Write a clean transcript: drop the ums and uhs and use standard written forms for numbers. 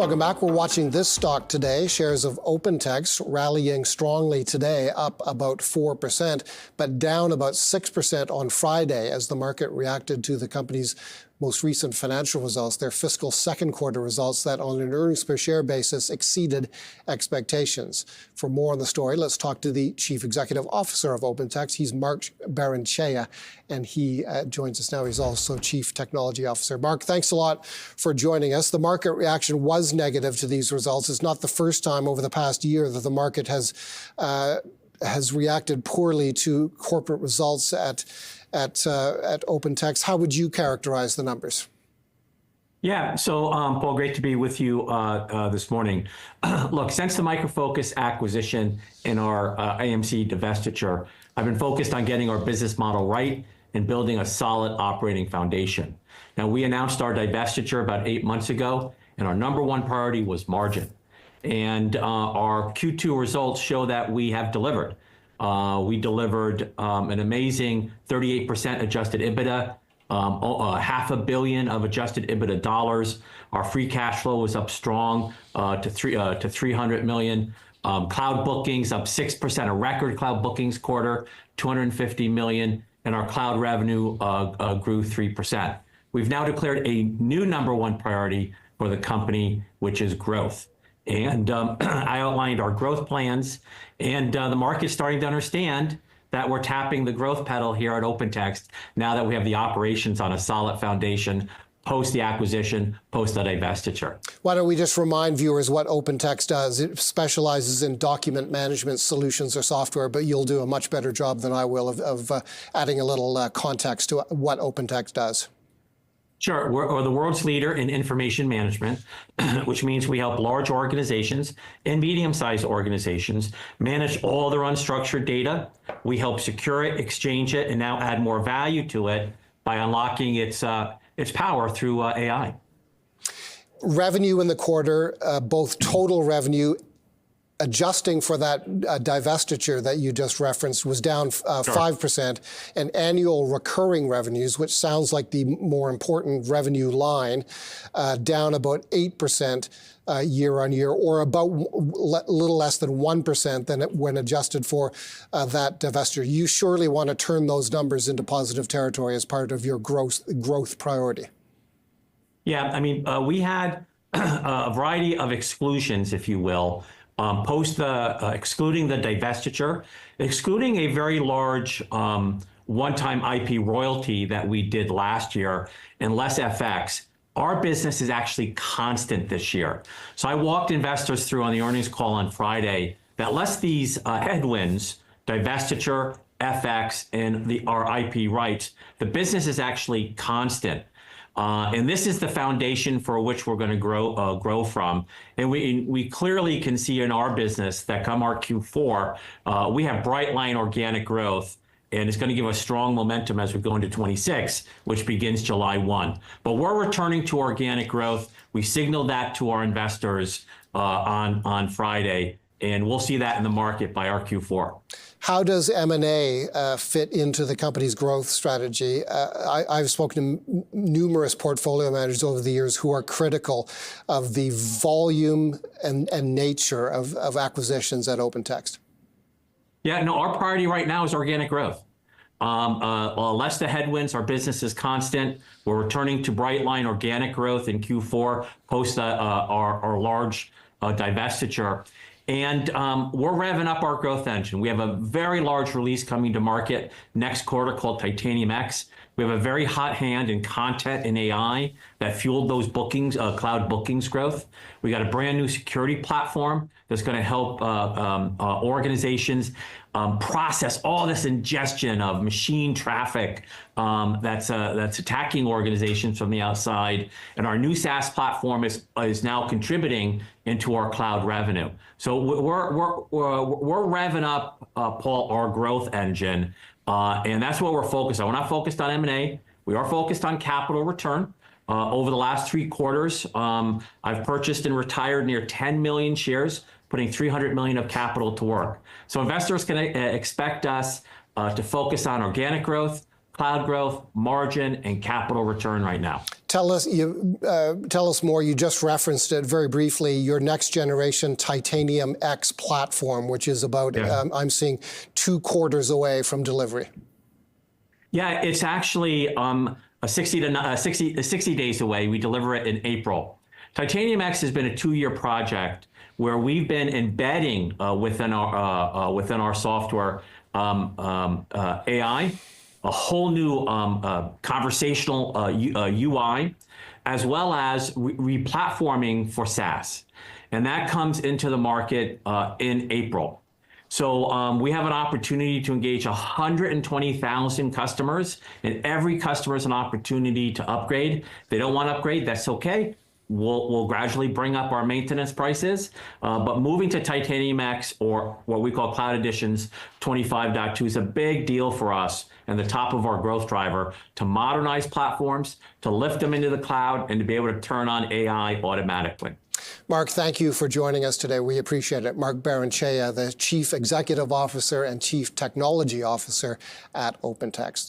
Welcome back. We're watching this stock today. Shares of OpenText rallying strongly today, up about 4%, but down about 6% on Friday as the market reacted to the company's most recent financial results, their fiscal second quarter results that on an earnings per share basis exceeded expectations. For more on the story, let's talk to the Chief Executive Officer of OpenText. He's Mark Barrenechea, and he joins us now. He's also Chief Technology Officer. Mark, thanks a lot for joining us. The market reaction was negative to these results. It's not the first time over the past year that the market has reacted poorly to corporate results at OpenText. How would you characterize the numbers? Yeah, so Paul, great to be with you this morning. Look, since the Micro Focus acquisition and our AMC divestiture, I've been focused on getting our business model right and building a solid operating foundation. Now, we announced our divestiture about 8 months ago, and our number one priority was margin. And our Q2 results show that we have delivered. We delivered an amazing 38% adjusted EBITDA, $500 million of adjusted EBITDA dollars. Our free cash flow was up strong to $300 million. Cloud bookings up 6%, a record cloud bookings quarter, $250 million, and our cloud revenue grew 3%. We've now declared a new number one priority for the company, which is growth. And I outlined our growth plans, and the market's starting to understand that we're tapping the growth pedal here at OpenText now that we have the operations on a solid foundation post the acquisition, post the divestiture. Why don't we just remind viewers what OpenText does? It specializes in document management solutions or software, but you'll do a much better job than I will of adding a little context to what OpenText does. Sure, we're the world's leader in information management, which means we help large organizations and medium-sized organizations manage all their unstructured data. We help secure it, exchange it, and now add more value to it by unlocking its power through AI. Revenue in the quarter, both total revenue, adjusting for that divestiture that you just referenced, was down 5%, and annual recurring revenues, which sounds like the more important revenue line, down about 8% year on year, or about a little less than 1% than when adjusted for that divestiture. You surely want to turn those numbers into positive territory as part of your growth priority. Yeah, I mean, we had a variety of exclusions, if you will, excluding the divestiture, excluding a very large one-time IP royalty that we did last year, and less FX, our business is actually constant this year. So I walked investors through on the earnings call on Friday that less these headwinds, divestiture, FX, and our IP rights, the business is actually constant. And this is the foundation for which we're going to grow from. And we clearly can see in our business that come our Q4, we have bright line organic growth, and it's going to give us strong momentum as we go into 26, which begins July 1. But we're returning to organic growth. We signaled that to our investors on Friday, and we'll see that in the market by our Q4. How does M&A fit into the company's growth strategy? I've spoken to numerous portfolio managers over the years who are critical of the volume and nature of acquisitions at OpenText. Yeah, no, our priority right now is organic growth. Less the headwinds, our business is constant. We're returning to bright line organic growth in Q4 post our large divestiture. And we're revving up our growth engine. We have a very large release coming to market next quarter called Titanium X. We have a very hot hand in content and AI that fueled those bookings, cloud bookings growth. We got a brand new security platform that's going to help organizations process all this ingestion of machine traffic that's attacking organizations from the outside. And our new SaaS platform is now contributing into our cloud revenue. So we're revving up, Paul, our growth engine, and that's what we're focused on. We're not focused on M&A. We are focused on capital return. Over the last 3 quarters, I've purchased and retired near 10 million shares, putting $300 million of capital to work. So investors can expect us to focus on organic growth, cloud growth, margin, and capital return right now. Tell us more. You just referenced it very briefly. Your next generation Titanium X platform, which is about, I'm seeing 2 quarters away from delivery. Yeah, it's actually 60 days away. We deliver it in April. Titanium X has been a 2-year project where we've been embedding within our software AI, a whole new conversational UI, as well as replatforming for SaaS. And that comes into the market in April. So we have an opportunity to engage 120,000 customers, and every customer is an opportunity to upgrade. If they don't want to upgrade, that's okay. We'll gradually bring up our maintenance prices, but moving to Titanium X, or what we call Cloud Editions 25.2, is a big deal for us and the top of our growth driver to modernize platforms, to lift them into the cloud, and to be able to turn on AI automatically. Mark, thank you for joining us today. We appreciate it. Mark Barrenechea, the Chief Executive Officer and Chief Technology Officer at OpenText.